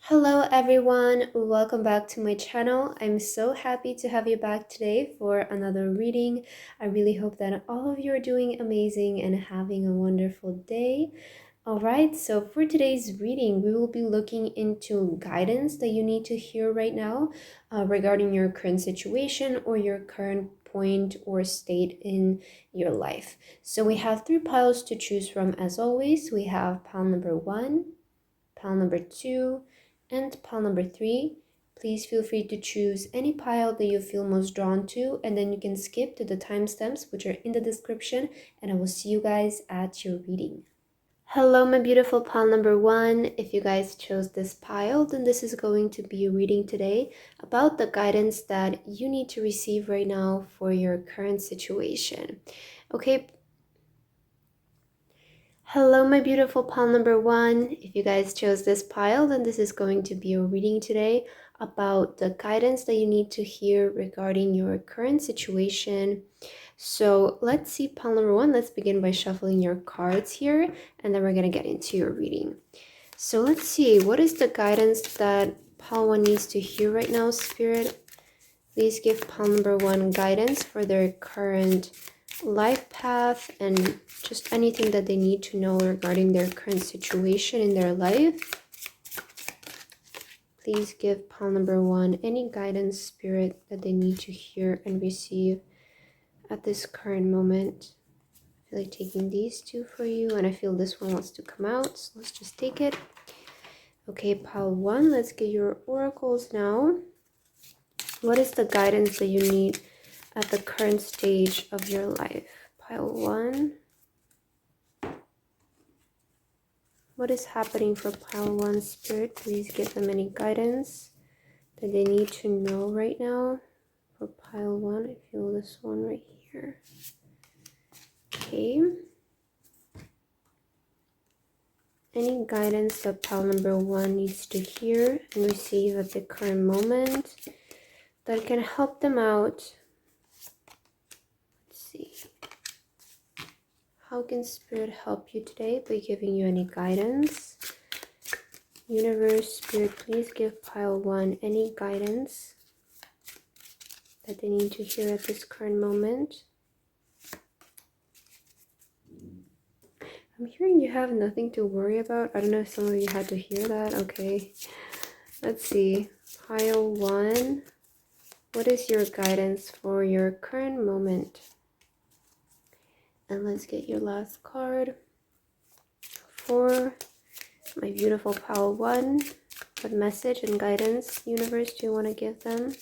Hello everyone, welcome back to my channel. I'm so happy to have you back today for another reading. I really hope that all of you are doing amazing and having a wonderful day. Alright, so for today's reading, we will be looking into guidance that you need to hear right now regarding your current situation or your current point or state in your life. So we have three piles to choose from as always. We have pile number 1, pile number 2, and pile number 3. Please feel free to choose any pile that you feel most drawn to, and then you can skip to the timestamps which are in the description, and I will see you guys at your reading. Hello my beautiful pile number 1. If you guys chose this pile, then this is going to be a reading today about the guidance that you need to receive right now for your current situation. Okay. Hello my beautiful pile number 1. If you guys chose this pile, then this is going to be a reading today about the guidance that you need to hear regarding your current situation. So let's see pile number 1. Let's begin by shuffling your cards here, and then we're going to get into your reading. So let's see, what is the guidance that pile 1 needs to hear right now, Spirit? Please give pile number 1 guidance for their current life path and just anything that they need to know regarding their current situation in their life. Please give pile number 1 any guidance, Spirit, that they need to hear and receive at this current moment. I feel like taking these two for you, and I feel this one wants to come out, so let's just take it. Okay, pile 1, let's get your oracles now. What is the guidance that you need at the current stage of your life? Pile 1. What is happening for pile 1, Spirit? Please give them any guidance that they need to know right now. For pile 1, I feel this one right here. Okay. Any guidance that pile number 1 needs to hear and receive at the current moment that can help them out. Let's see. How can Spirit help you today by giving you any guidance? Universe, Spirit, please give pile 1 any guidance that they need to hear at this current moment. I'm hearing you have nothing to worry about. I don't know if some of you had to hear that. Okay. Let's see. Pile 1. What is your guidance for your current moment? And let's get your last card for my beautiful pile 1. What message and guidance, universe, do you want to give them?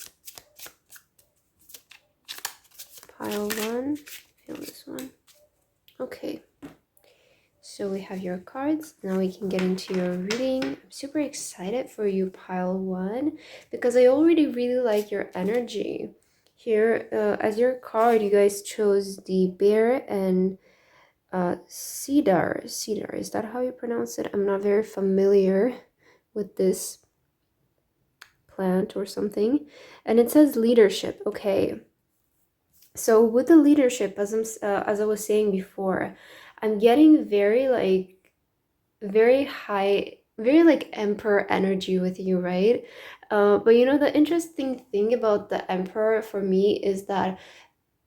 Pile 1. Feel this one. Okay. So we have your cards. Now we can get into your reading. I'm super excited for you, pile 1, because I already really like your energy. Here, as your card, you guys chose the bear and cedar. Cedar, is that how you pronounce it? I'm not very familiar with this plant or something. And it says leadership. Okay. So with the leadership, as I was saying before, I'm getting very high, very like emperor energy with you, right? But you know, the interesting thing about the emperor for me is that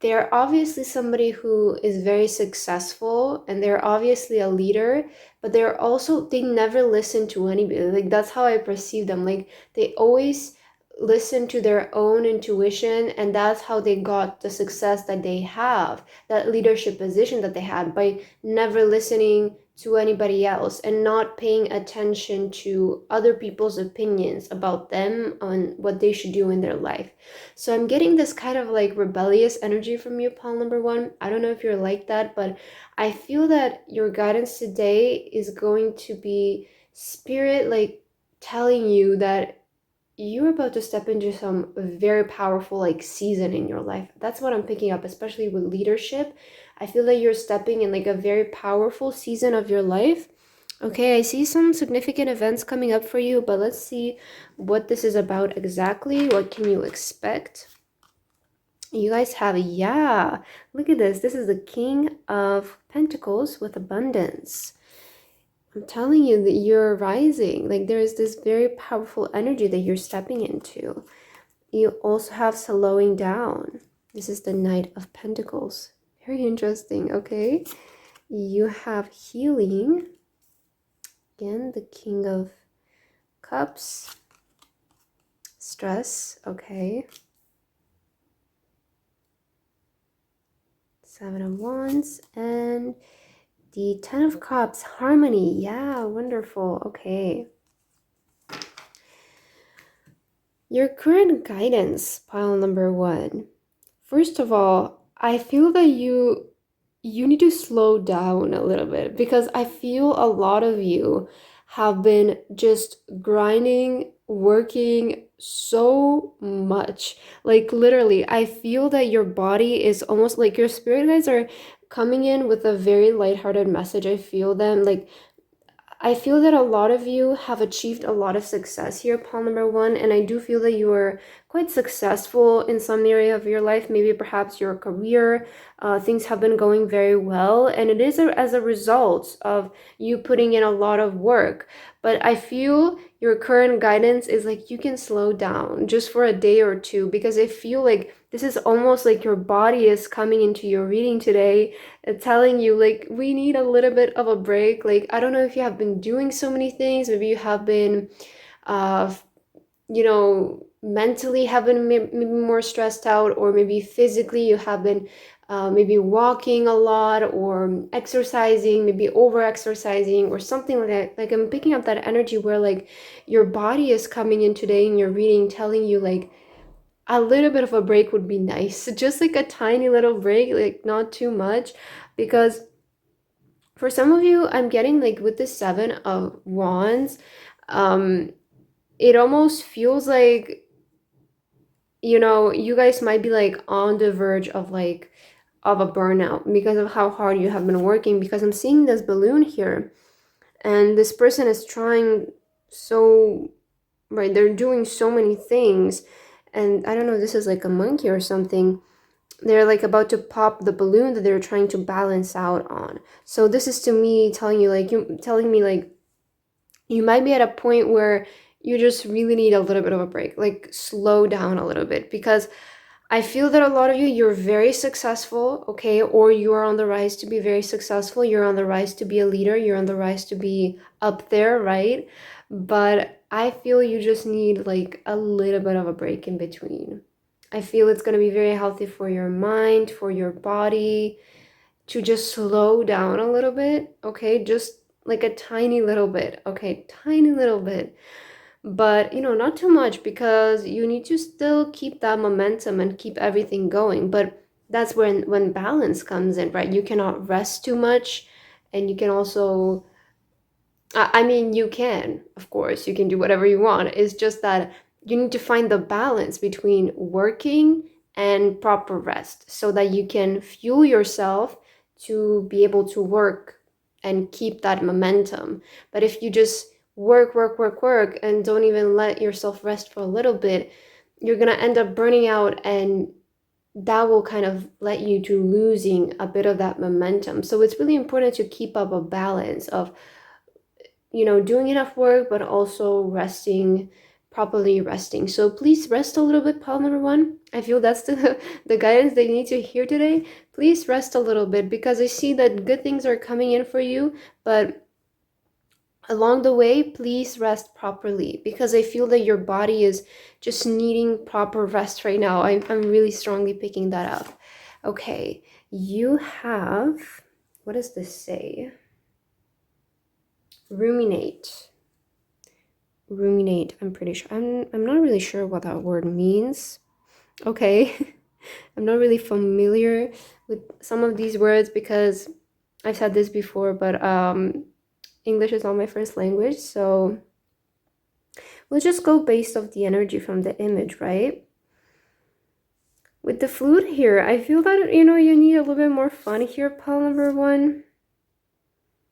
they're obviously somebody who is very successful, and they're obviously a leader, but they never listen to anybody. Like, that's how I perceive them. Like, they always listen to their own intuition, and that's how they got the success that they have, that leadership position that they had, by never listening to anybody else and not paying attention to other people's opinions about them on what they should do in their life. So I'm getting this kind of like rebellious energy from you, pile number 1. I don't know if you're like that, but I feel that your guidance today is going to be Spirit like telling you that you're about to step into some very powerful like season in your life. That's what I'm picking up, especially with leadership. I feel that you're stepping in like a very powerful season of your life. Okay, I see some significant events coming up for you, but let's see what this is about exactly. What can you expect? You guys have, yeah, look at this. This is the King of Pentacles with abundance. I'm telling you that you're rising. Like there is this very powerful energy that you're stepping into. You also have slowing down. This is the Knight of Pentacles. Very interesting, okay? You have healing. Again, the King of Cups. Stress, okay. Seven of Wands and the Ten of Cups. Harmony, yeah, wonderful, okay. Your current guidance, pile number one. First of all, I feel that you need to slow down a little bit because I feel a lot of you have been just grinding, working so much. Like literally, I feel that your body is almost like your spirit guides are coming in with a very lighthearted message. I feel them like I feel that a lot of you have achieved a lot of success here, pile number one, and I do feel that you are quite successful in some area of your life, maybe perhaps your career. Things have been going very well, and it is as a result of you putting in a lot of work. But I feel your current guidance is like you can slow down just for a day or two, because I feel like this is almost like your body is coming into your reading today telling you like we need a little bit of a break. Like I don't know if you have been doing so many things, maybe you have been uh mentally have been maybe more stressed out, or maybe physically you have been maybe walking a lot or exercising, maybe over exercising or something like that. Like I'm picking up that energy where like your body is coming in today in your reading telling you like a little bit of a break would be nice. Just like a tiny little break, like not too much. Because for some of you, I'm getting like with the Seven of Wands, um, it almost feels like, you guys might be like on the verge of like of a burnout because of how hard you have been working. Because I'm seeing this balloon here, and this person is trying so, right, they're doing so many things. And I don't know, this is like a monkey or something. They're like about to pop the balloon that they're trying to balance out on. So this is to me telling you like you telling me like you might be at a point where you just really need a little bit of a break, like slow down a little bit, because I feel that a lot of you, you're very successful, okay, or you are on the rise to be very successful, you're on the rise to be a leader, you're on the rise to be up there, right? But I feel you just need like a little bit of a break in between. I feel it's going to be very healthy for your mind, for your body, to just slow down a little bit, okay? Just like a tiny little bit, okay? Tiny little bit. But, not too much, because you need to still keep that momentum and keep everything going. But that's when balance comes in, right? You cannot rest too much, and you can also I mean, you can, of course, you can do whatever you want. It's just that you need to find the balance between working and proper rest so that you can fuel yourself to be able to work and keep that momentum. But if you just work, work, work, work, and don't even let yourself rest for a little bit, you're going to end up burning out, and that will kind of let you to losing a bit of that momentum. So it's really important to keep up a balance of doing enough work, but also resting, properly resting. So please rest a little bit, pile number one. I feel that's the guidance they need to hear today. Please rest a little bit, because I see that good things are coming in for you, but along the way, please rest properly, because I feel that your body is just needing proper rest right now. I'm really strongly picking that up. Okay, you have, what does this say? Ruminate. I'm pretty sure. I'm not really sure what that word means. Okay. I'm not really familiar with some of these words because I've said this before, but English is not my first language, so we'll just go based off the energy from the image, right? With the flute here, I feel that you need a little bit more fun here, pile number one.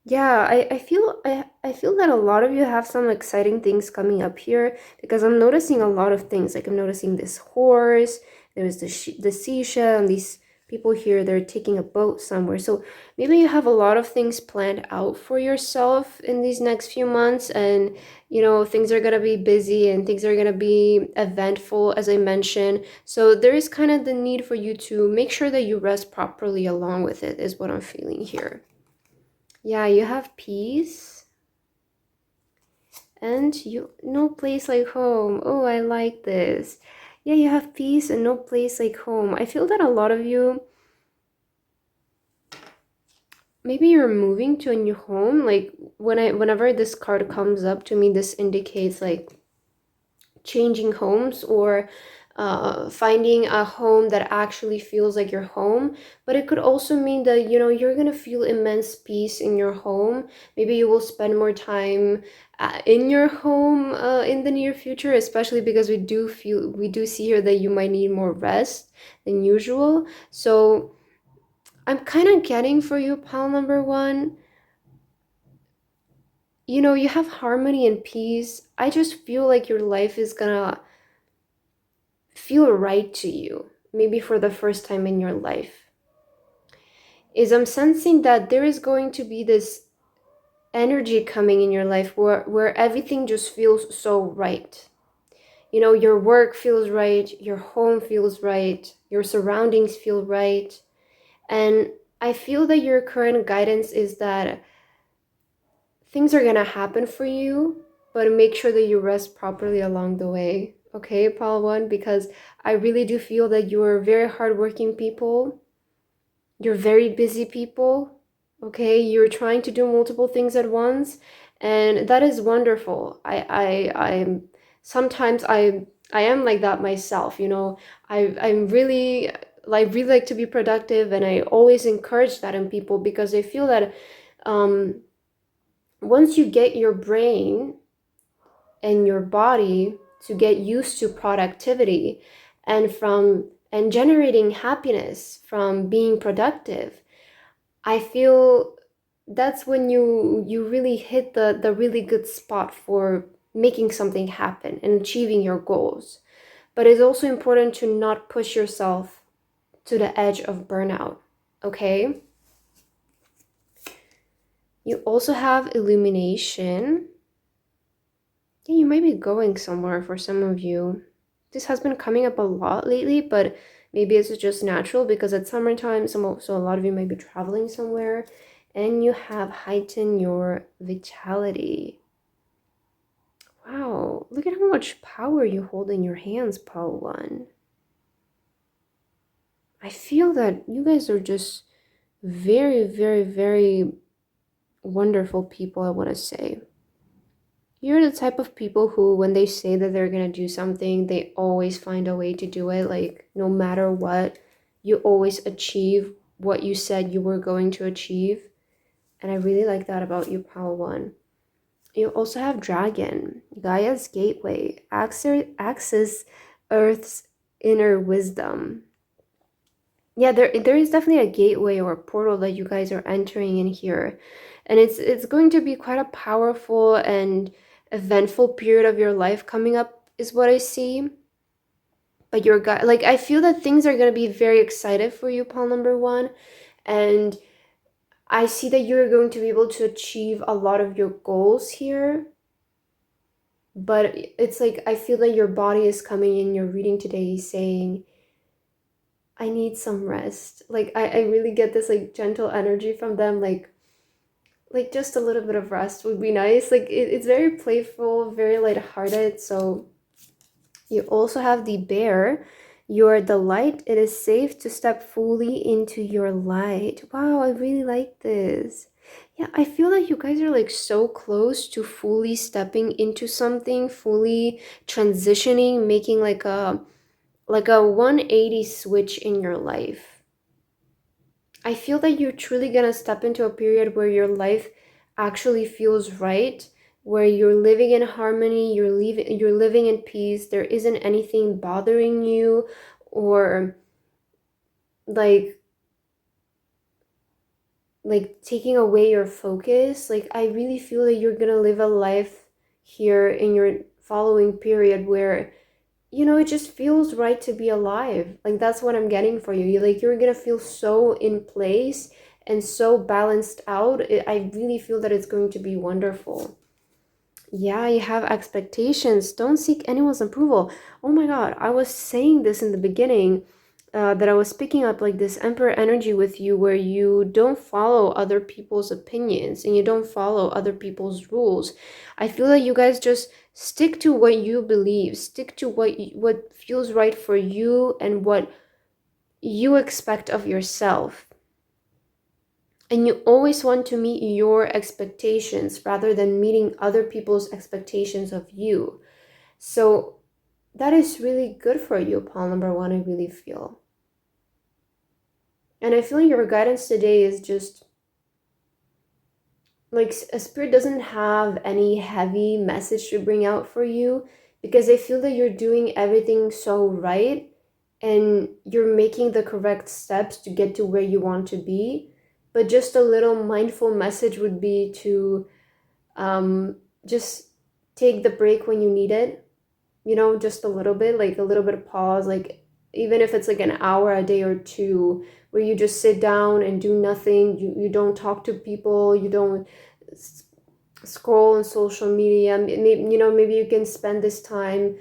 Yeah, I feel that a lot of you have some exciting things coming up here, because I'm noticing a lot of things. Like I'm noticing this horse, there's the seashell, and these People here, they're taking a boat somewhere. So maybe you have a lot of things planned out for yourself in these next few months, and things are gonna be busy and things are gonna be eventful, as I mentioned. So there is kind of the need for you to make sure that you rest properly along with it, is what I'm feeling here. Yeah, you have peace. And no place like home. Oh, I like this. Yeah, you have peace and no place like home. I feel that a lot of you, maybe you're moving to a new home. Like whenever this card comes up to me, this indicates like changing homes, or finding a home that actually feels like your home. But it could also mean that you're gonna feel immense peace in your home. Maybe you will spend more time in your home in the near future, especially because we do see here that you might need more rest than usual. So I'm kind of getting for you, pal number one, you have harmony and peace. I just feel like your life is gonna feel right to you, maybe for the first time in your life. Is I'm sensing that there is going to be this energy coming in your life where everything just feels so right. Your work feels right, your home feels right, your surroundings feel right. And I feel that your current guidance is that things are gonna happen for you, but make sure that you rest properly along the way. Okay, Paul One, because I really do feel that you are very hardworking people. You're very busy people. Okay, you're trying to do multiple things at once, and that is wonderful. I'm sometimes I am like that myself. I'm really like to be productive, and I always encourage that in people because I feel that um once you get your brain and your body to get used to productivity and generating happiness from being productive, I feel that's when you really hit the really good spot for making something happen and achieving your goals. But it's also important to not push yourself to the edge of burnout. Okay, you also have illumination. Yeah, you might be going somewhere for some of you. This has been coming up a lot lately, but maybe it's just natural because it's summertime, so a lot of you might be traveling somewhere. And you have heightened your vitality. Wow, look at how much power you hold in your hands, Paul One. I feel that you guys are just very, very, very wonderful people, I want to say. You're the type of people who, when they say that they're gonna do something, they always find a way to do it. Like, no matter what, you always achieve what you said you were going to achieve. And I really like that about you, Pal One. You also have Dragon, Gaia's Gateway, access Earth's inner wisdom. Yeah, there is definitely a gateway or a portal that you guys are entering in here. And it's going to be quite a powerful and eventful period of your life coming up, is what I see. But your guy, like, I feel that things are going to be very excited for you, Paul number one. And I see that you're going to be able to achieve a lot of your goals here. But it's like, I feel that your body is coming in, your reading today saying, I need some rest. Like I really get this like gentle energy from them, like just a little bit of rest would be nice. Like it's very playful, very lighthearted. So you also have the bear. You're the light. It is safe to step fully into your light. Wow, I really like this. Yeah, I feel like you guys are like so close to fully stepping into something, fully transitioning, making like a 180 switch in your life. I feel that you're truly gonna step into a period where your life actually feels right, where you're living in harmony, you're living in peace, there isn't anything bothering you or like taking away your focus. Like I really feel that you're gonna live a life here in your following period where you know, it just feels right to be alive. Like that's what I'm getting for you. Like you're gonna feel so in place and so balanced out. I really feel that it's going to be wonderful. Yeah, you have expectations. Don't seek anyone's approval. Oh my God, I was saying this in the beginning, that I was picking up like this Emperor energy with you where you don't follow other people's opinions and you don't follow other people's rules. I feel like you guys just stick to what you believe, stick to what feels right for you and what you expect of yourself. And you always want to meet your expectations rather than meeting other people's expectations of you. So that is really good for you, pile number one, I really feel. And I feel your guidance today is just like a spirit doesn't have any heavy message to bring out for you because I feel that you're doing everything so right and you're making the correct steps to get to where you want to be. But just a little mindful message would be to just take the break when you need it, you know, just a little bit, like a little bit of pause, like even if it's like an hour a day or two where you just sit down and do nothing, you don't talk to people, you don't scroll on social media. Maybe, you know, maybe you can spend this time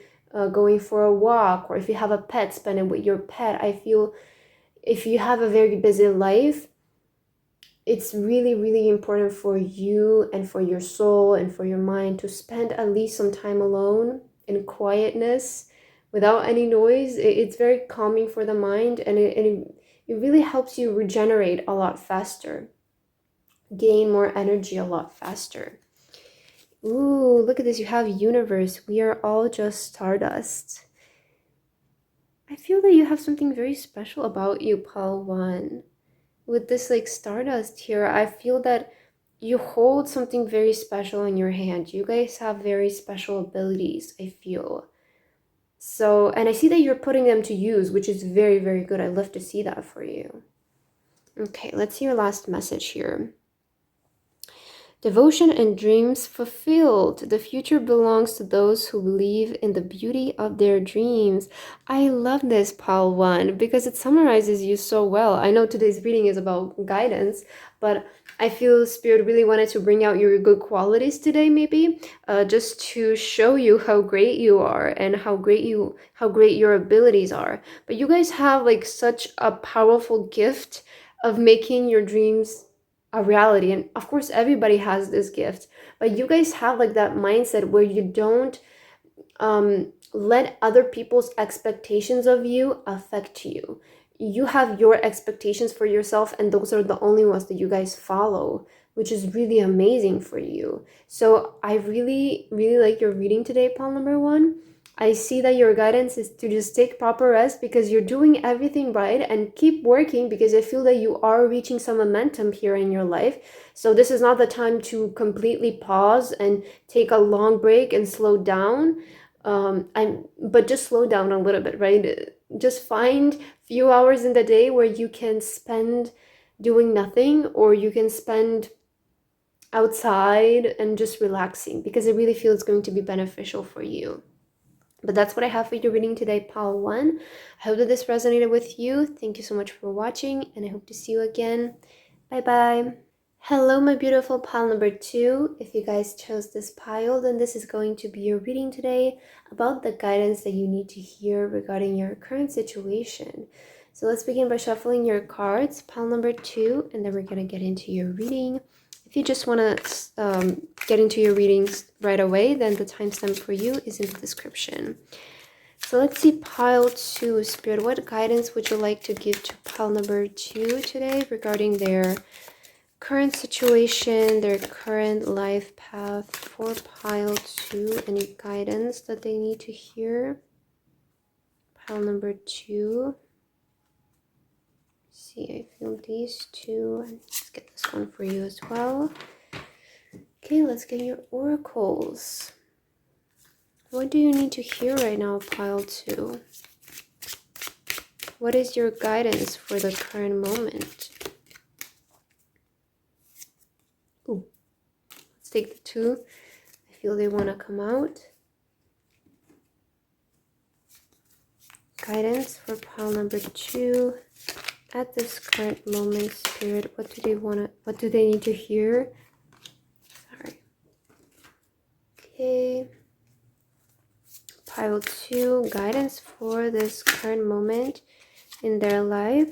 going for a walk, or if you have a pet, spend it with your pet. I feel if you have a very busy life, it's really, really important for you and for your soul and for your mind to spend at least some time alone in quietness without any noise. It's very calming for the mind, and it really helps you regenerate a lot faster, gain more energy a lot faster. Ooh, look at this. You have universe. We are all just stardust. I feel that you have something very special about you, Paul 1. With this like stardust here, I feel that you hold something very special in your hand. You guys have very special abilities, I feel. So, and I see that you're putting them to use, which is very, very good. I love to see that for you. Okay, let's see your last message here. Devotion and dreams fulfilled. The future belongs to those who believe in the beauty of their dreams. I love this, Paul 1, because it summarizes you so well. I know today's reading is about guidance, but I feel Spirit really wanted to bring out your good qualities today, maybe, just to show you how great you are and how great your abilities are. But you guys have like such a powerful gift of making your dreams a reality, and of course everybody has this gift, but you guys have like that mindset where you don't let other people's expectations of you affect you. You have your expectations for yourself, and those are the only ones that you guys follow, which is really amazing for you. So I really, really like your reading today, Paul number 1. I see that your guidance is to just take proper rest because you're doing everything right, and keep working because I feel that you are reaching some momentum here in your life. So this is not the time to completely pause and take a long break and slow down. But just slow down a little bit, right? Just find few hours in the day where you can spend doing nothing, or you can spend outside and just relaxing, because I really feel it's going to be beneficial for you. But that's what I have for your reading today, Pile 1. I hope that this resonated with you. Thank you so much for watching, and I hope to see you again. Bye bye. Hello, my beautiful pile number 2. If you guys chose this pile, then this is going to be your reading today about the guidance that you need to hear regarding your current situation. So let's begin by shuffling your cards, pile number 2, and then we're going to get into your reading. If you just want to get into your readings right away, then the timestamp for you is in the description. So let's see pile 2. Spirit, what guidance would you like to give to pile number 2 today regarding their current situation, their current life path for pile 2? Any guidance that they need to hear? Pile number 2. See, I feel these two. Let's get this one for you as well. Okay, let's get your oracles. What do you need to hear right now, pile 2? What is your guidance for the current moment? Ooh, let's take the 2. I feel they want to come out. guidance for pile number 2 at this current moment, Spirit. What do they want to, what do they need to hear? Sorry. Okay. Pile 2, guidance for this current moment in their life.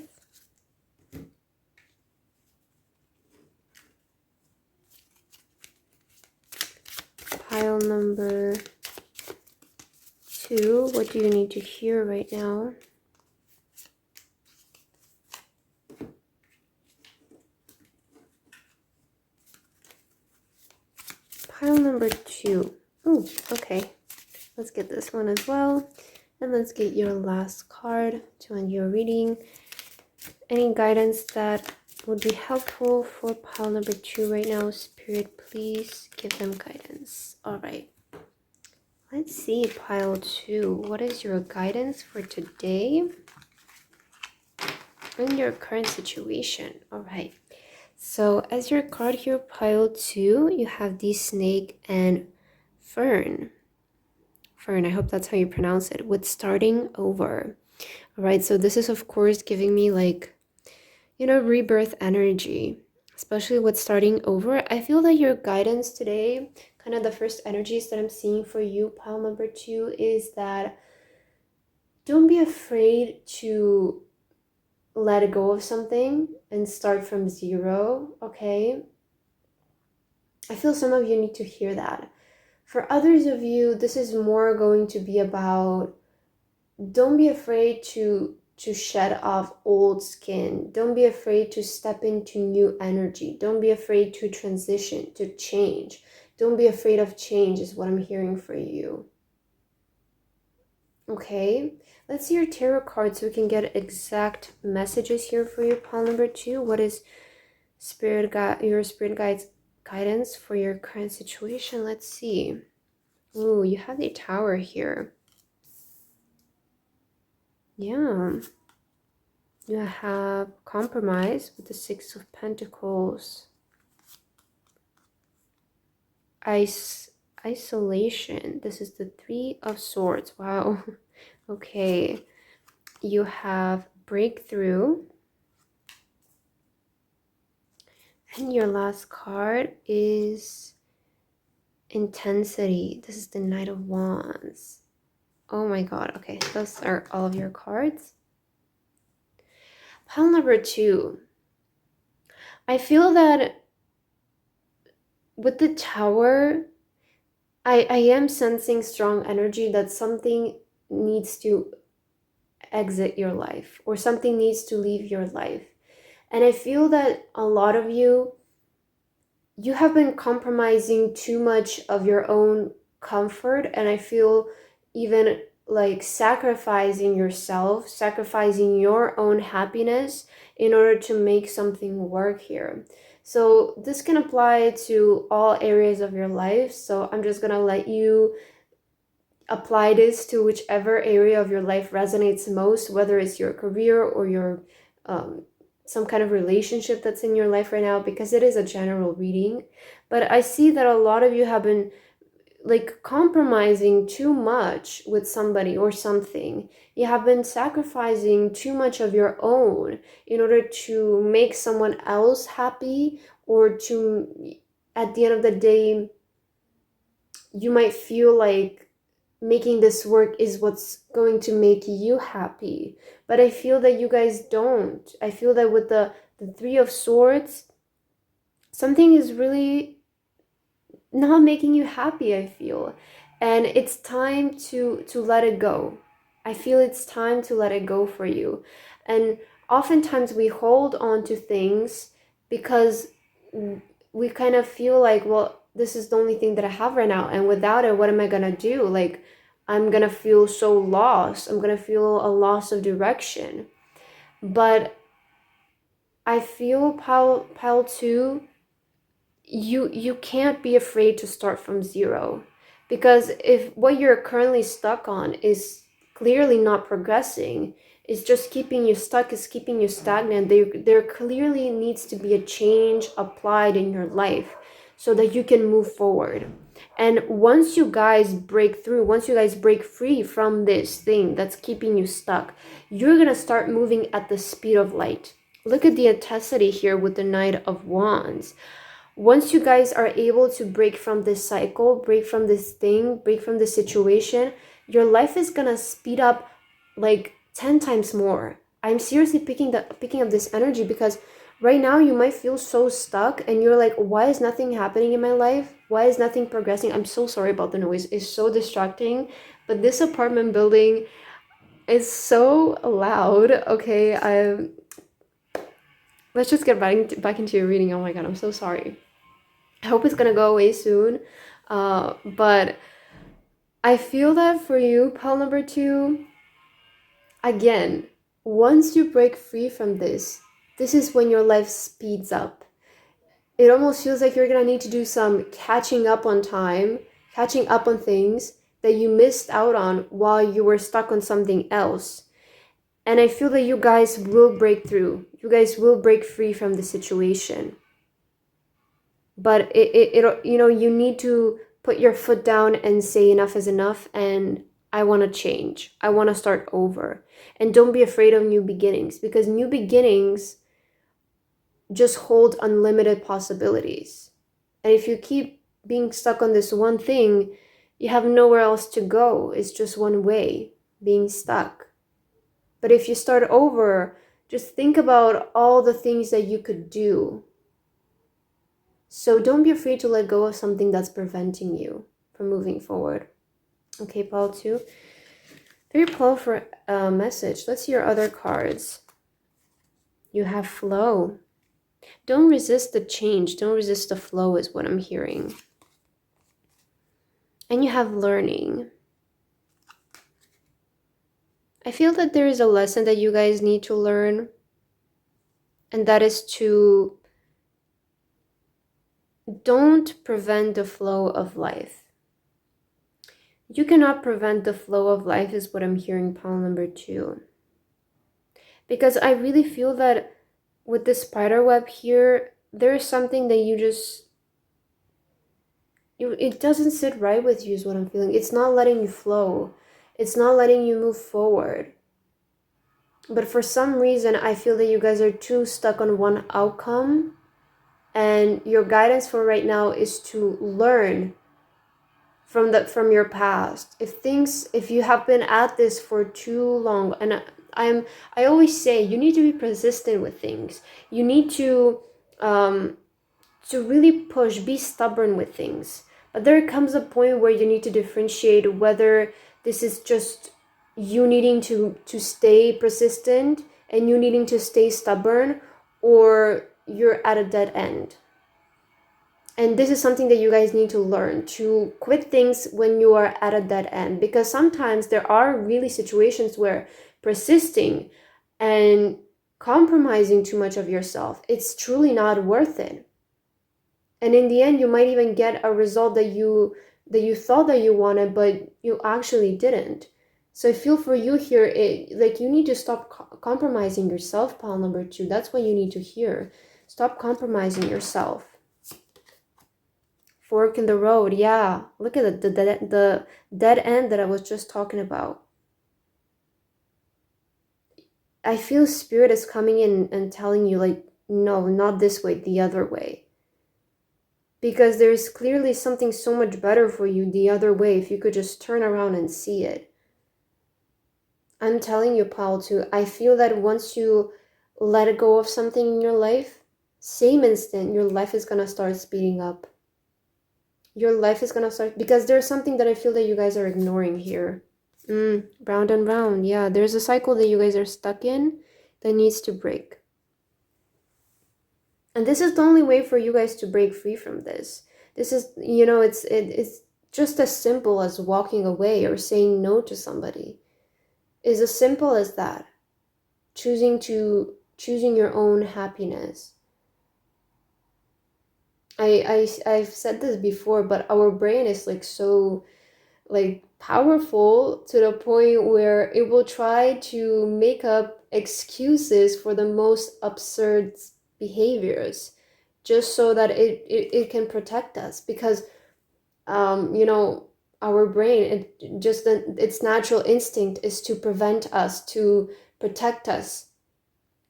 Pile number 2, what do you need to hear right now? Pile number 2. Oh, okay. Let's get this one as well. And let's get your last card to end your reading. Any guidance that would be helpful for pile number 2 right now, Spirit, please give them guidance. All right. Let's see, pile 2. What is your guidance for today in your current situation? All right. So as your card here, pile 2, you have the snake and fern. Fern, I hope that's how you pronounce it, with starting over. All right, so this is of course giving me like, you know, rebirth energy, especially with starting over. I feel that your guidance today, kind of the first energies that I'm seeing for you, pile number 2, is that don't be afraid to let go of something and start from 0, okay? I feel some of you need to hear that. For others of you, this is more going to be about don't be afraid to shed off old skin. Don't be afraid to step into new energy. Don't be afraid to transition, to change. Don't be afraid of change is what I'm hearing for you. Okay, let's see your tarot card so we can get exact messages here for you, pile number 2. What is your spirit guides guidance for your current situation? Let's see. Ooh, you have the Tower here. Yeah. You have compromise with the 6 of Pentacles. Isolation. This is the 3 of Swords. Wow. Okay. You have breakthrough. And your last card is intensity. This is the Knight of Wands. Oh my god. Okay, those are all of your cards. Pile number 2. I feel that with the Tower, I am sensing strong energy that something needs to exit your life or something needs to leave your life. And I feel that a lot of you have been compromising too much of your own comfort, and I feel even like sacrificing yourself, sacrificing your own happiness in order to make something work here. So this can apply to all areas of your life. So I'm just gonna let you apply this to whichever area of your life resonates most, whether it's your career or your some kind of relationship that's in your life right now, because it is a general reading. But I see that a lot of you have been like compromising too much with somebody or something. You have been sacrificing too much of your own in order to make someone else happy, or to, at the end of the day, you might feel like making this work is what's going to make you happy. But I feel that you guys don't. I feel that with the 3 of Swords, something is really not making you happy, I feel. And it's time to let it go. I feel it's time to let it go for you. And oftentimes we hold on to things because we kind of feel like, well, this is the only thing that I have right now, and without it, what am I gonna do? Like, I'm gonna feel so lost. I'm gonna feel a loss of direction. But I feel pile 2, you can't be afraid to start from 0, because if what you're currently stuck on is clearly not progressing, it's just keeping you stuck, is keeping you stagnant, there clearly needs to be a change applied in your life so that you can move forward. And once you guys break through, once you guys break free from this thing that's keeping you stuck, you're going to start moving at the speed of light. Look at the intensity here with the Knight of Wands. Once you guys are able to break from this cycle, break from this thing, break from this situation, your life is going to speed up like 10 times more. I'm seriously picking up this energy because right now you might feel so stuck and you're like, why is nothing happening in my life? Why is nothing progressing? I'm so sorry about the noise. It's so distracting. But this apartment building is so loud. Okay, let's just get back into your reading. Oh my god, I'm so sorry. I hope it's gonna go away soon. But I feel that for you, pile number 2, again, once you break free from this is when your life speeds up. It almost feels like you're gonna need to do some catching up on time, catching up on things that you missed out on while you were stuck on something else. And I feel that you guys will break through. You guys will break free from the situation. But you need to put your foot down and say enough is enough, and I want to change. I want to start over. And don't be afraid of new beginnings, because new beginnings just hold unlimited possibilities. And if you keep being stuck on this one thing, you have nowhere else to go. It's just one way, being stuck. But if you start over, just think about all the things that you could do. So don't be afraid to let go of something that's preventing you from moving forward. Okay, pile 2. Very pull for a message. Let's see your other cards. You have flow. Don't resist the change. Don't resist the flow is what I'm hearing. And you have learning. I feel that there is a lesson that you guys need to learn. And that is to don't prevent the flow of life. You cannot prevent the flow of life is what I'm hearing, pile number 2. Because I really feel that with this spider web here, there's something that it doesn't sit right with you is what I'm feeling. It's not letting you flow. It's not letting you move forward. But for some reason, I feel that you guys are too stuck on one outcome. And your guidance for right now is to learn from your past. If you have been at this for too long, and I always say you need to be persistent with things. You need to really push, be stubborn with things. But there comes a point where you need to differentiate whether this is just you needing to stay persistent and you needing to stay stubborn, or you're at a dead end. And this is something that you guys need to learn, to quit things when you are at a dead end. Because sometimes there are really situations where persisting and compromising too much of yourself, it's truly not worth it. And in the end, you might even get a result that you thought that you wanted, but you actually didn't. So I feel for you here, you need to stop compromising yourself, pile number 2. That's what you need to hear. Stop compromising yourself. Fork in the road, yeah. Look at the dead end that I was just talking about. I feel spirit is coming in and telling you, like, no, not this way, the other way. Because there's clearly something so much better for you the other way if you could just turn around and see it. I'm telling you, pile 2, I feel that once you let go of something in your life, same instant, your life is going to start speeding up. Your life is going to start, because there's something that I feel that you guys are ignoring here. Round and round, yeah. There's a cycle that you guys are stuck in that needs to break. And this is the only way for you guys to break free from this. This is, it's just as simple as walking away or saying no to somebody. It's as simple as that. Choosing your own happiness. I've said this before, but our brain is so powerful to the point where it will try to make up excuses for the most absurd behaviors just so that it can protect us. Because You know, our brain, its natural instinct is to prevent us, to protect us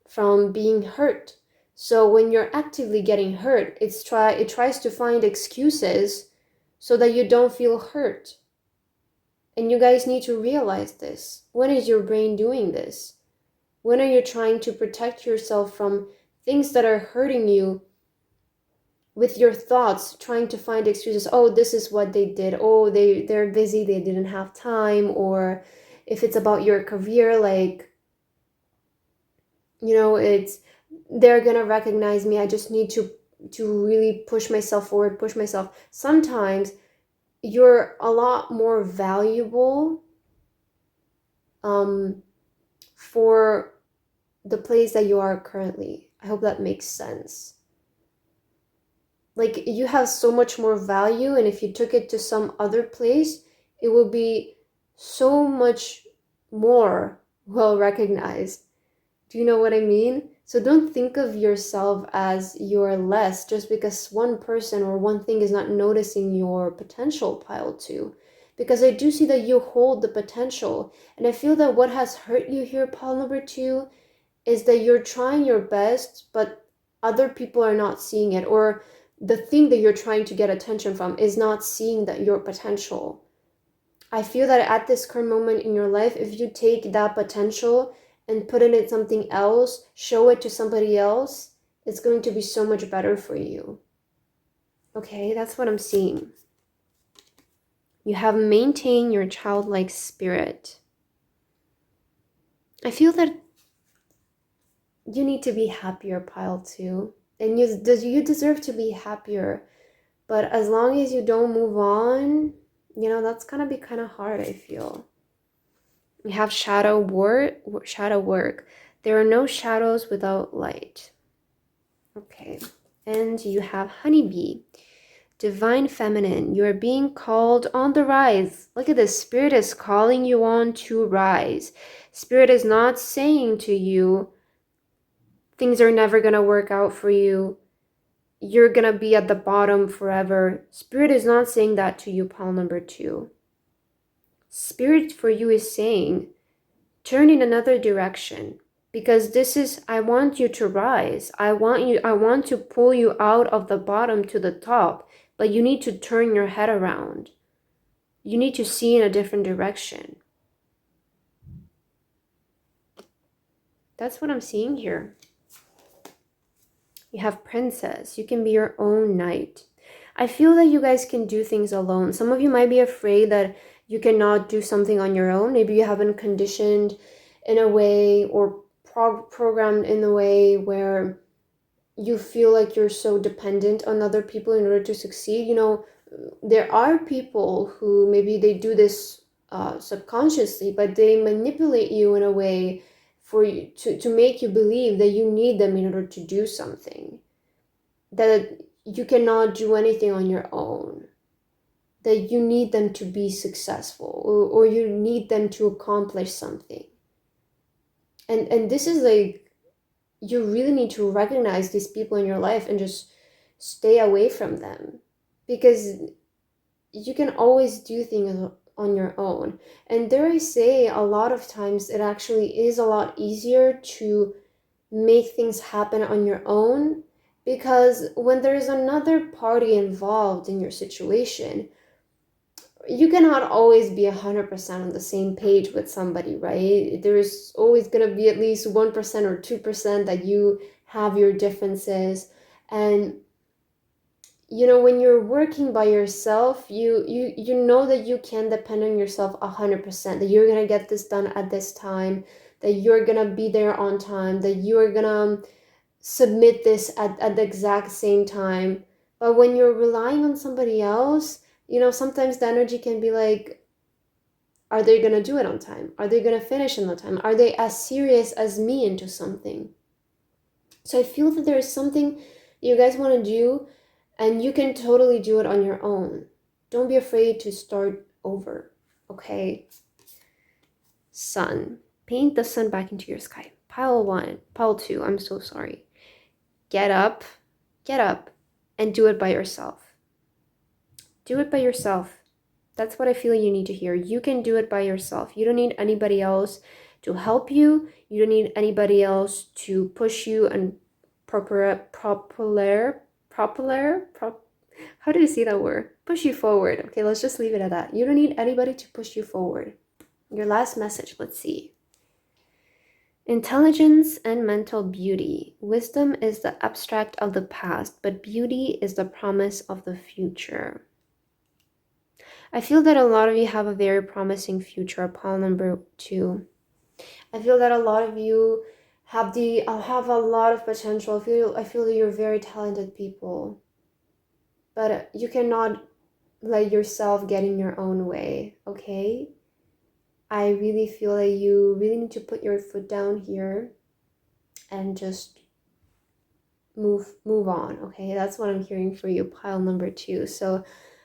from being hurt. So when you're actively getting hurt, it tries to find excuses so that you don't feel hurt. And you guys need to realize this. When is your brain doing this? When are you trying to protect yourself from things that are hurting you with your thoughts, trying to find excuses? Oh, this is what they did. Oh, they're busy, they didn't have time. Or if it's about your career, like, you know, it's they're gonna recognize me. I just need to really push myself forward, push myself. Sometimes you're a lot more valuable for the place that you are currently. I hope that makes sense. Like, you have so much more value, and if you took it to some other place, it will be so much more well recognized. Do you know what I mean? So don't think of yourself as you're less just because one person or one thing is not noticing your potential, pile two. Because I do see that you hold the potential. And I feel that what has hurt you here, pile number two, is that you're trying your best, but other people are not seeing it. Or the thing that you're trying to get attention from is not seeing that your potential. I feel that at this current moment in your life, if you take that potential and put it in something else, show it to somebody else, it's going to be so much better for you. Okay, that's what I'm seeing. You have maintained your childlike spirit. I feel that you need to be happier, pile two. And you deserve to be happier. But as long as you don't move on, you know, that's gonna be kind of hard, I feel. We have shadow work. There are no shadows without light. Okay. And you have honeybee. Divine feminine. You are being called on the rise. Look at this. Spirit is calling you on to rise. Spirit is not saying to you, things are never going to work out for you. You're going to be at the bottom forever. Spirit is not saying that to you, pile number two. Spirit for you is saying, turn in another direction, because this is, I want you to rise. I want to pull you out of the bottom to the top, but you need to turn your head around. You need to see in a different direction. That's what I'm seeing here. You have princess. You can be your own knight. I feel that you guys can do things alone. Some of you might be afraid that you cannot do something on your own. Maybe you haven't conditioned in a way or programmed in a way where you feel like you're so dependent on other people in order to succeed. You know, there are people who maybe they do this subconsciously, but they manipulate you in a way for you to make you believe that you need them in order to do something, that you cannot do anything on your own, that you need them to be successful, or you need them to accomplish something. And this is like, you really need to recognize these people in your life and just stay away from them, because you can always do things on your own. And dare I say, a lot of times it actually is a lot easier to make things happen on your own, because when there's another party involved in your situation, you cannot always be 100% on the same page with somebody, right? There's always going to be at least 1% or 2% that you have your differences. And you know, when you're working by yourself, you know that you can depend on yourself 100%, that you're going to get this done at this time, that you're going to be there on time, that you're going to submit this at the exact same time. But when you're relying on somebody else, you know, sometimes the energy can be like, are they going to do it on time? Are they going to finish in the time? Are they as serious as me into something? So I feel that there is something you guys want to do, and you can totally do it on your own. Don't be afraid to start over, okay? Sun. Paint the sun back into your sky. Pile two, I'm so sorry. Get up, and do it by yourself. Do it by yourself. That's what I feel you need to hear. You can do it by yourself. You don't need anybody else to help you. You don't need anybody else to push you and how do you see that word? Push you forward. Okay, let's just leave it at that. You don't need anybody to push you forward. Your last message, let's see. Intelligence and mental beauty. Wisdom is the abstract of the past, but beauty is the promise of the future. I feel that a lot of you have a very promising future, pile number 2. I feel that a lot of you have a lot of potential. I feel that you're very talented people. But you cannot let yourself get in your own way, okay? I really feel that you really need to put your foot down here and just move on, okay? That's what I'm hearing for you, pile number 2. So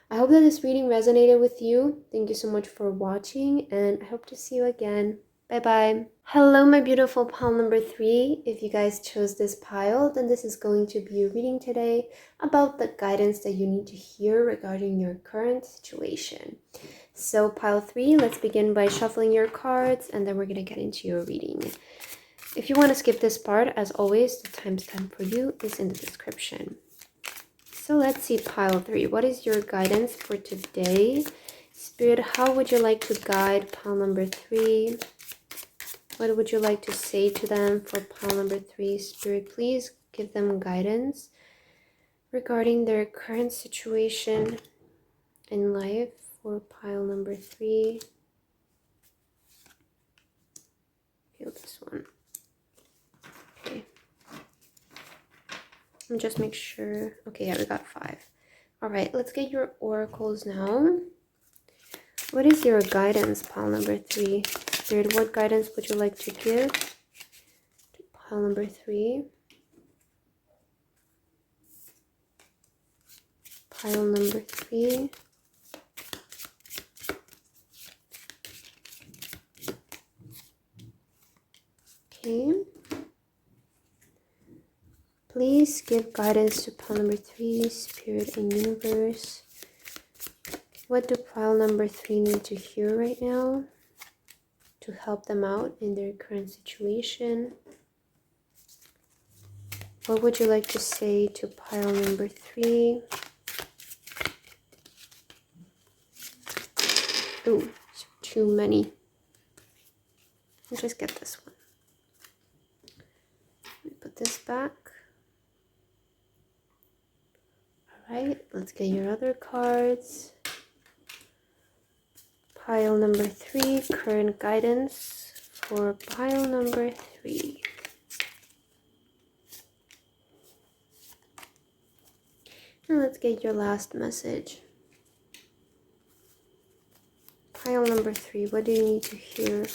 I hope that this reading resonated with you. Thank you so much for watching, and I hope to see you again. Bye-bye. Hello, my beautiful pile number 3. If you guys chose this pile, then this is going to be a reading today about the guidance that you need to hear regarding your current situation. So pile 3, let's begin by shuffling your cards, and then we're going to get into your reading. If you want to skip this part, as always, the timestamp for you is in the description. So let's see, pile 3. What is your guidance for today? Spirit, how would you like to guide pile number 3? What would you like to say to them for pile number 3? Spirit, please give them guidance regarding their current situation in life for pile number 3. Feel this one. Okay. Let me just make sure. Okay, yeah, we got 5. All right, let's get your oracles now. What is your guidance, pile number 3? Spirit, what guidance would you like to give to pile number 3? Pile number 3. Okay. Please give guidance to pile number 3, Spirit and Universe. What do pile number 3 need to hear right now to help them out in their current situation? What would you like to say to pile number 3? Ooh, too many. I'll just get this one. Let me put this back. Alright, let's get your other cards. Pile number 3, current guidance for pile number 3. And let's get your last message. Pile number 3, what do you need to hear?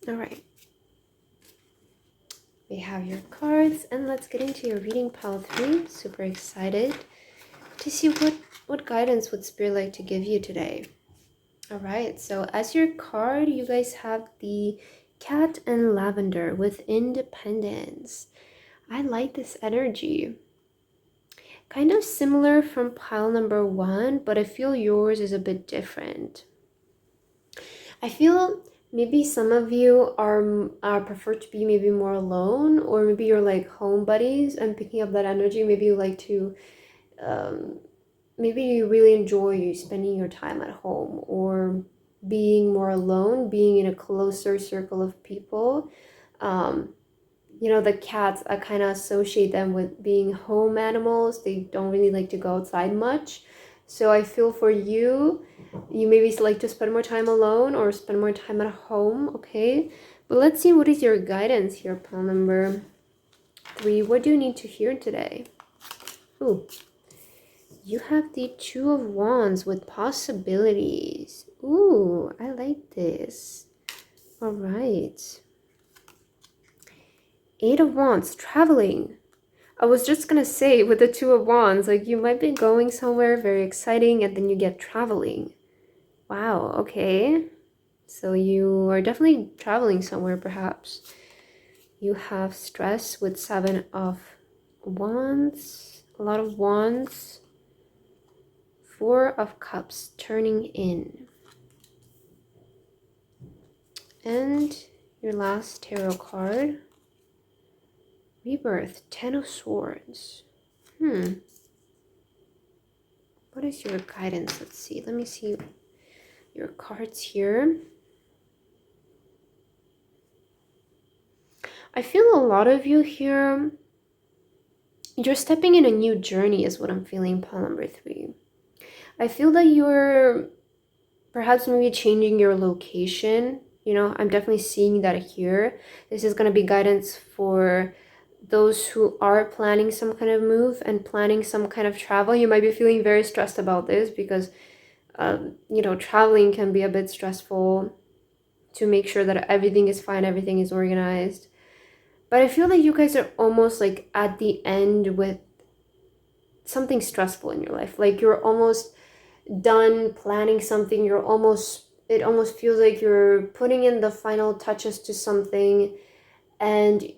Alright. We have your cards, and let's get into your reading, pile 3. Super excited to see what guidance would Spirit like to give you today. All right, so as your card, you guys have the cat and lavender with independence. I like this energy. Kind of similar from pile number 1, but I feel yours is a bit different. I feel maybe some of you are prefer to be maybe more alone, or maybe you're like home buddies. I'm picking up that energy. Maybe you like to maybe you really enjoy spending your time at home, or being more alone, being in a closer circle of people. You know, the cats, I kind of associate them with being home animals. They don't really like to go outside much. So I feel for you, you maybe like to spend more time alone or spend more time at home, okay? But let's see, what is your guidance here, pile number 3? What do you need to hear today? Ooh. You have the 2 of Wands with possibilities. Ooh, I like this. All right. 8 of Wands, traveling. I was just going to say with the 2 of Wands, like you might be going somewhere very exciting and then you get traveling. Wow, okay. So you are definitely traveling somewhere perhaps. You have stress with 7 of Wands, a lot of wands. Four of Cups turning in. And your last tarot card, Rebirth, Ten of Swords. What is your guidance? Let's see. Let me see your cards here. I feel a lot of you here, you're stepping in a new journey is what I'm feeling, pile number 3. I feel that you're perhaps maybe changing your location. You know, I'm definitely seeing that here. This is going to be guidance for those who are planning some kind of move and planning some kind of travel. You might be feeling very stressed about this because, you know, traveling can be a bit stressful to make sure that everything is fine, everything is organized. But I feel like you guys are almost like at the end with something stressful in your life. Like you're almost done planning something. It almost feels like you're putting in the final touches to something and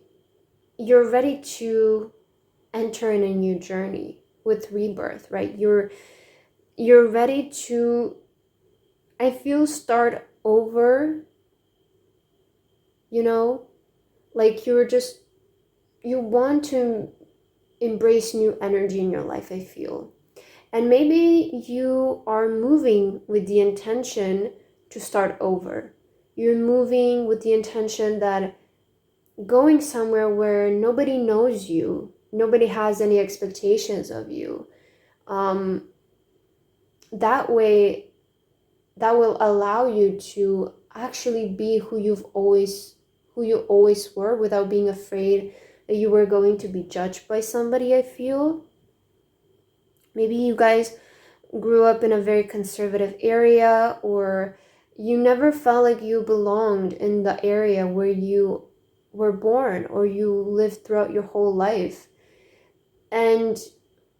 you're ready to enter in a new journey with rebirth, right? You're ready to, I feel, start over, you know, like you want to embrace new energy in your life, I feel. And maybe you are moving with the intention to start over. You're moving with the intention that going somewhere where nobody knows you, nobody has any expectations of you. That way, that will allow you to actually be who you always were without being afraid that you were going to be judged by somebody, I feel. Maybe you guys grew up in a very conservative area, or you never felt like you belonged in the area where you were born or you lived throughout your whole life. And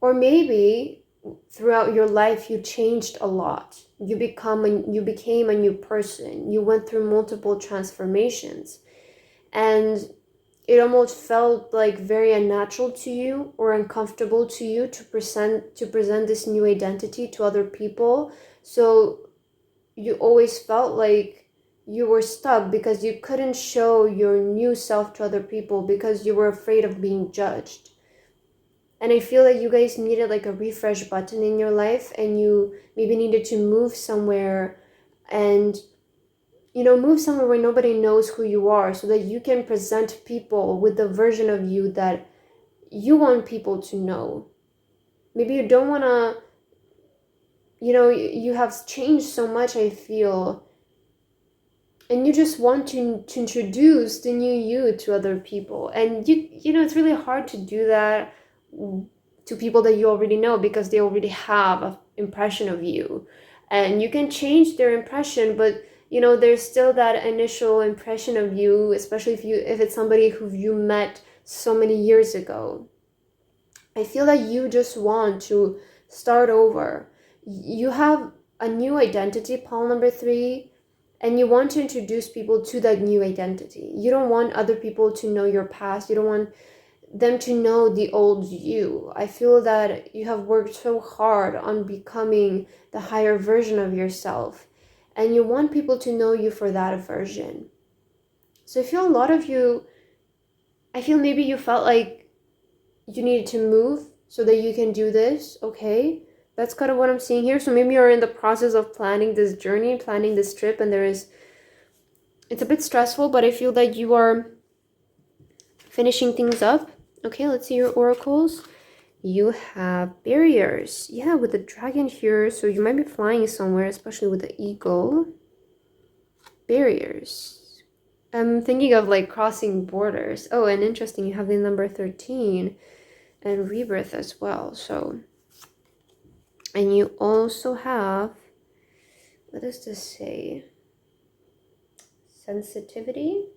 or maybe throughout your life you changed a lot. You became a new person. You went through multiple transformations. And it almost felt like very unnatural to you or uncomfortable to you to present this new identity to other people. So you always felt like you were stuck because you couldn't show your new self to other people because you were afraid of being judged. And I feel like you guys needed like a refresh button in your life, and you maybe needed to move somewhere and move somewhere where nobody knows who you are, so that you can present people with the version of you that you want people to know. Maybe you don't want to, you have changed so much, I feel, and you just want to introduce the new you to other people. And it's really hard to do that to people that you already know, because they already have an impression of you, and you can change their impression, but there's still that initial impression of you, especially if it's somebody who you met so many years ago. I feel like you just want to start over. You have a new identity, pile number 3, and you want to introduce people to that new identity. You don't want other people to know your past. You don't want them to know the old you. I feel that you have worked so hard on becoming the higher version of yourself, and you want people to know you for that version. So I feel a lot of you, maybe you felt like you needed to move so that you can do this. Okay, that's kind of what I'm seeing here. So maybe you're in the process of planning this journey, planning this trip, and it's a bit stressful, but I feel that you are finishing things up. Okay, let's see your oracles. You have barriers. Yeah, with the dragon here. So you might be flying somewhere, especially with the eagle. Barriers. I'm thinking of like crossing borders. Oh, and interesting, you have the number 13 and rebirth as well. So, and you also have, what does this say? Sensitivity?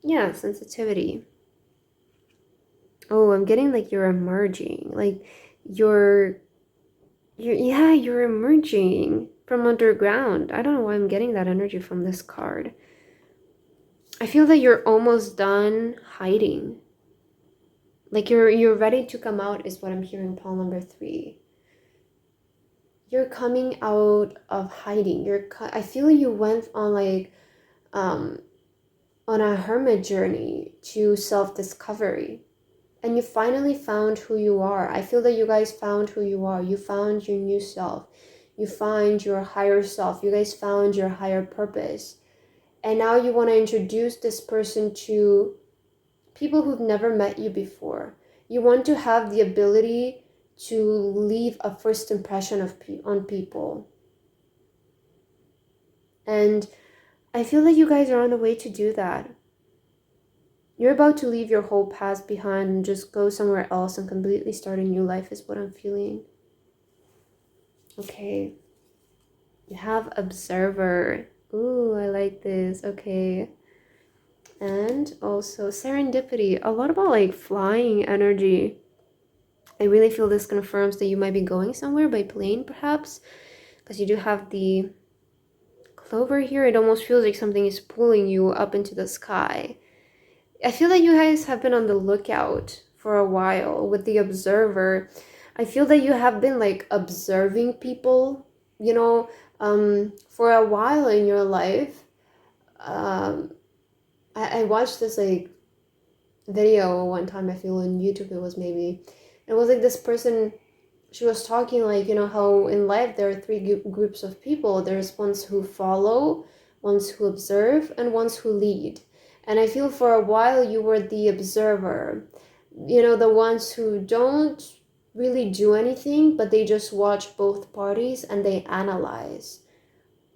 Yeah, sensitivity. Oh, I'm getting like you're emerging. Like you're emerging from underground. I don't know why I'm getting that energy from this card. I feel that you're almost done hiding. Like you're ready to come out is what I'm hearing, pile number 3. You're coming out of hiding. I feel you went on like on a hermit journey to self-discovery, and you finally found who you are. I feel that you guys found who you are. You found your new self. You find your higher self. You guys found your higher purpose. And now you want to introduce this person to people who've never met you before. You want to have the ability to leave a first impression on people. And I feel that you guys are on the way to do that. You're about to leave your whole past behind and just go somewhere else and completely start a new life is what I'm feeling. Okay. You have observer. Ooh, I like this. Okay. And also serendipity. A lot about like flying energy. I really feel this confirms that you might be going somewhere by plane perhaps. Because you do have the clover here. It almost feels like something is pulling you up into the sky. I feel that you guys have been on the lookout for a while with the observer. I feel that you have been like observing people, you know, for a while in your life. I watched this like video one time, I feel on YouTube it was maybe. It was like this person, she was talking like, you know, how in life there are 3 groups of people. There's ones who follow, ones who observe, and ones who lead. And I feel for a while you were the observer. You know, the ones who don't really do anything, but they just watch both parties and they analyze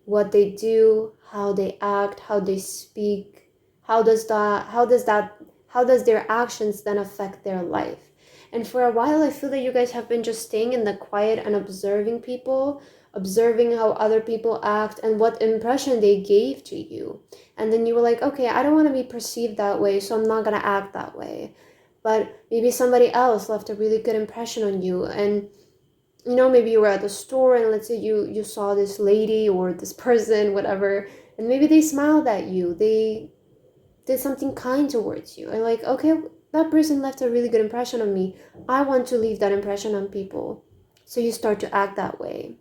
what they do, how they act, how they speak, how does their actions then affect their life. And for a while I feel that you guys have been just staying in the quiet and observing people, observing how other people act and what impression they gave to you. And then you were like, okay, I don't want to be perceived that way, so I'm not going to act that way. But maybe somebody else left a really good impression on you, and you know, maybe you were at the store and let's say you saw this lady or this person, whatever, and maybe they smiled at you, they did something kind towards you, and like, okay, that person left a really good impression on me, I want to leave that impression on people. So you start to act that way.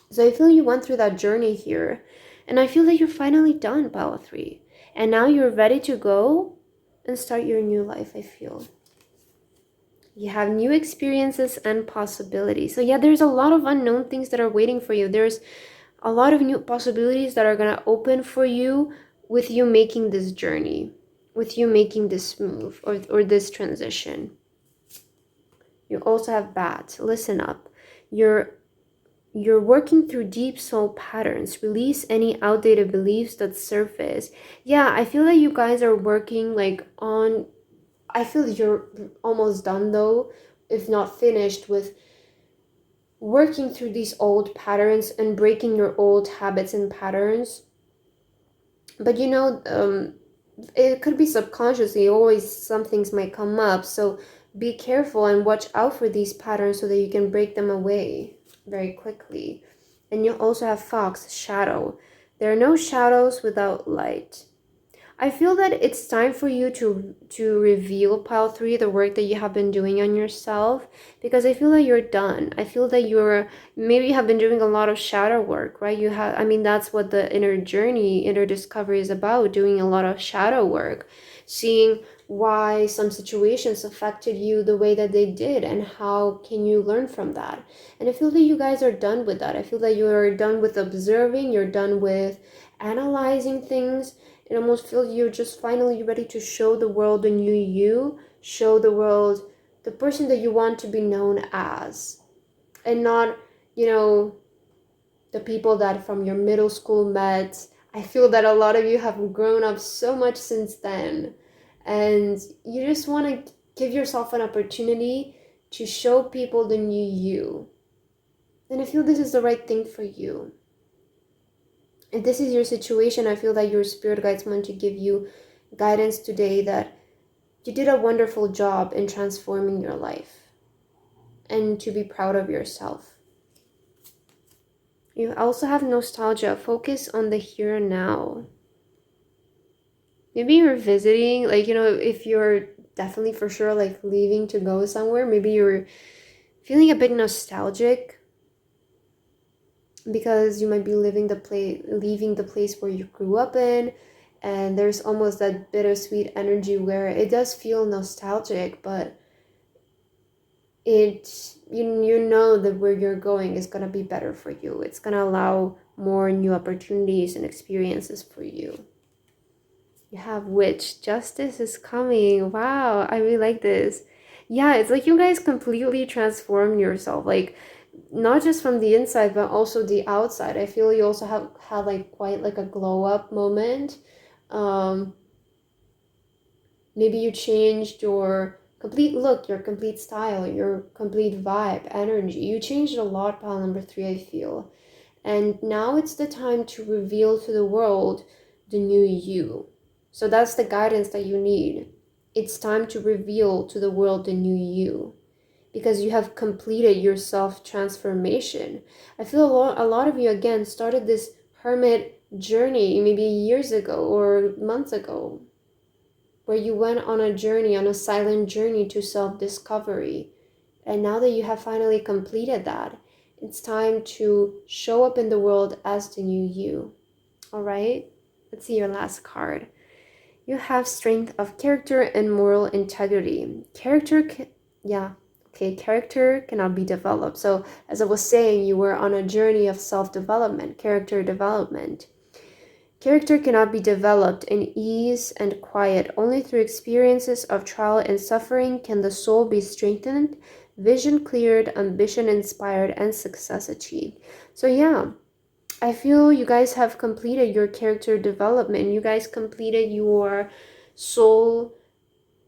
So I feel you went through that journey here, and I feel that you're finally done, Power 3, and now you're ready to go and start your new life. I feel you have new experiences and possibilities. So yeah, there's a lot of unknown things that are waiting for you. There's a lot of new possibilities that are going to open for you with you making this journey, with you making this move or this transition. You also have Bat. Listen up. You're working through deep soul patterns. Release any outdated beliefs that surface. Yeah, I feel that you guys are working like on, I feel you're almost done though, if not finished, with working through these old patterns and breaking your old habits and patterns. But you know, it could be subconsciously, always some things might come up. So be careful and watch out for these patterns so that you can break them away very quickly. And you also have Fox, shadow. There are no shadows without light. I feel that it's time for you to reveal, Pile 3, the work that you have been doing on yourself, because I feel that you're done. I feel that you're, maybe you have been doing a lot of shadow work, right? You have, I mean, that's what the inner journey, inner discovery is about, doing a lot of shadow work, seeing why some situations affected you the way that they did and how can you learn from that. And I feel that you guys are done with that. I feel that you're done with observing, you're done with analyzing things. It almost feels you're just finally ready to show the world the new you, show the world the person that you want to be known as, and not, you know, the people that from your middle school met. I feel that a lot of you have grown up so much since then, and you just want to give yourself an opportunity to show people the new you. And I feel this is the right thing for you. If this is your situation, I feel that your spirit guides want to give you guidance today that you did a wonderful job in transforming your life and to be proud of yourself. You also have nostalgia. Focus on the here and now. Maybe you're visiting, like, you know, if you're definitely for sure like leaving to go somewhere. Maybe you're feeling a bit nostalgic because you might be leaving the place where you grew up in, and there's almost that bittersweet energy where it does feel nostalgic, but you know that where you're going is going to be better for you. It's going to allow more new opportunities and experiences for you. You have witch. Justice is coming. Wow, I really like this. Yeah, it's like you guys completely transformed yourself. Like not just from the inside, but also the outside. I feel you also have had like quite like a glow up moment. Um, Maybe you changed your complete look, your complete style, your complete vibe, energy. You changed a lot, pile number three, I feel. And now it's the time to reveal to the world the new you. So that's the guidance that you need. It's time to reveal to the world the new you because you have completed your self transformation. I feel a lot of you again started this hermit journey maybe years ago or months ago, where you went on a journey, on a silent journey to self discovery. And now that you have finally completed that, it's time to show up in the world as the new you. All right? Let's see your last card. You have strength of character and moral integrity. Character cannot be developed. So, as I was saying, you were on a journey of self development, character development. Character cannot be developed in ease and quiet. Only through experiences of trial and suffering can the soul be strengthened, vision cleared, ambition inspired, and success achieved. So, yeah, I feel you guys have completed your character development. You guys completed your soul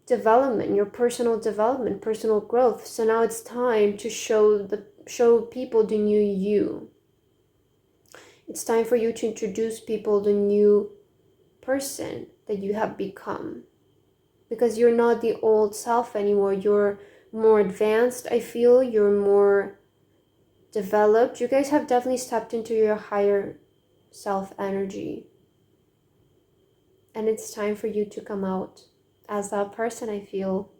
development, your personal development, personal growth. So now it's time to show people the new you. It's time for you to introduce people the new person that you have become. Because you're not the old self anymore. You're more advanced, I feel. You're more developed. You guys have definitely stepped into your higher self energy. And it's time for you to come out as that person, I feel.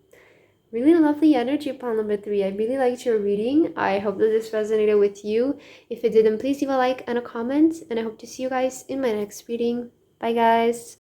Really lovely energy, pile number three. I really liked your reading. I hope that this resonated with you. If it didn't, please leave a like and a comment. And I hope to see you guys in my next reading. Bye, guys.